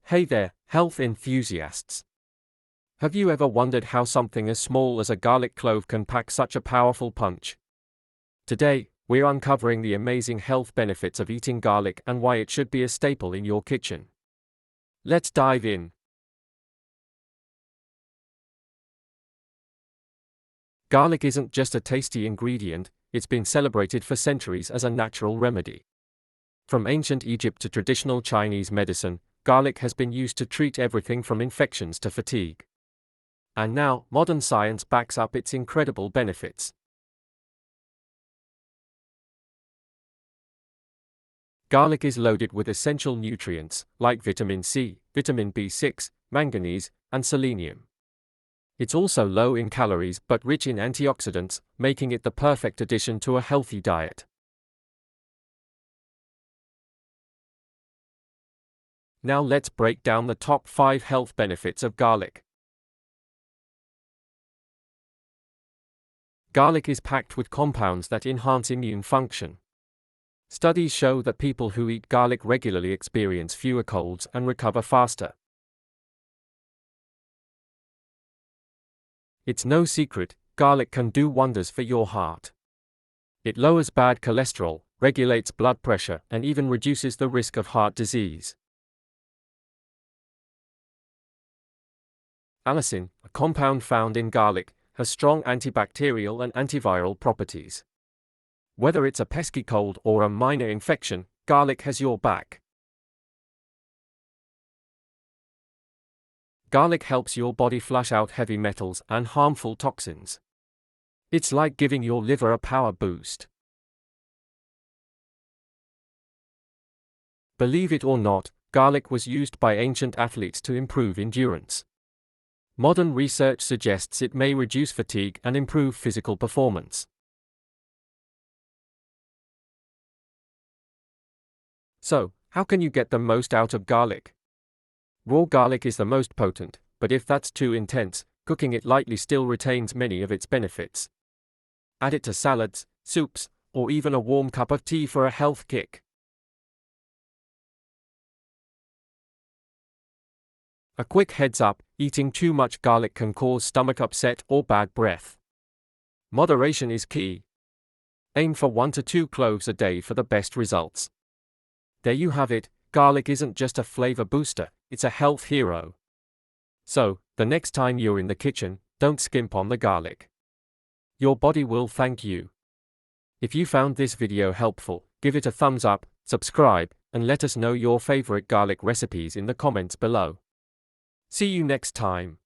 Hey there, health enthusiasts. Have you ever wondered how something as small as a garlic clove can pack such a powerful punch? Today, we're uncovering the amazing health benefits of eating garlic and why it should be a staple in your kitchen. Let's dive in. Garlic isn't just a tasty ingredient, it's been celebrated for centuries as a natural remedy. From ancient Egypt to traditional Chinese medicine, garlic has been used to treat everything from infections to fatigue. And now, modern science backs up its incredible benefits. Garlic is loaded with essential nutrients, like vitamin C, vitamin B6, manganese, and selenium. It's also low in calories but rich in antioxidants, making it the perfect addition to a healthy diet. Now let's break down the top 5 health benefits of garlic. Garlic is packed with compounds that enhance immune function. Studies show that people who eat garlic regularly experience fewer colds and recover faster. It's no secret, garlic can do wonders for your heart. It lowers bad cholesterol, regulates blood pressure, and even reduces the risk of heart disease. Allicin, a compound found in garlic, has strong antibacterial and antiviral properties. Whether it's a pesky cold or a minor infection, garlic has your back. Garlic helps your body flush out heavy metals and harmful toxins. It's like giving your liver a power boost. Believe it or not, garlic was used by ancient athletes to improve endurance. Modern research suggests it may reduce fatigue and improve physical performance. So, how can you get the most out of garlic? Raw garlic is the most potent, but if that's too intense, cooking it lightly still retains many of its benefits. Add it to salads, soups, or even a warm cup of tea for a health kick. A quick heads up, eating too much garlic can cause stomach upset or bad breath. Moderation is key. Aim for 1 to 2 cloves a day for the best results. There you have it, garlic isn't just a flavor booster, it's a health hero. So, the next time you're in the kitchen, don't skimp on the garlic. Your body will thank you. If you found this video helpful, give it a thumbs up, subscribe, and let us know your favorite garlic recipes in the comments below. See you next time.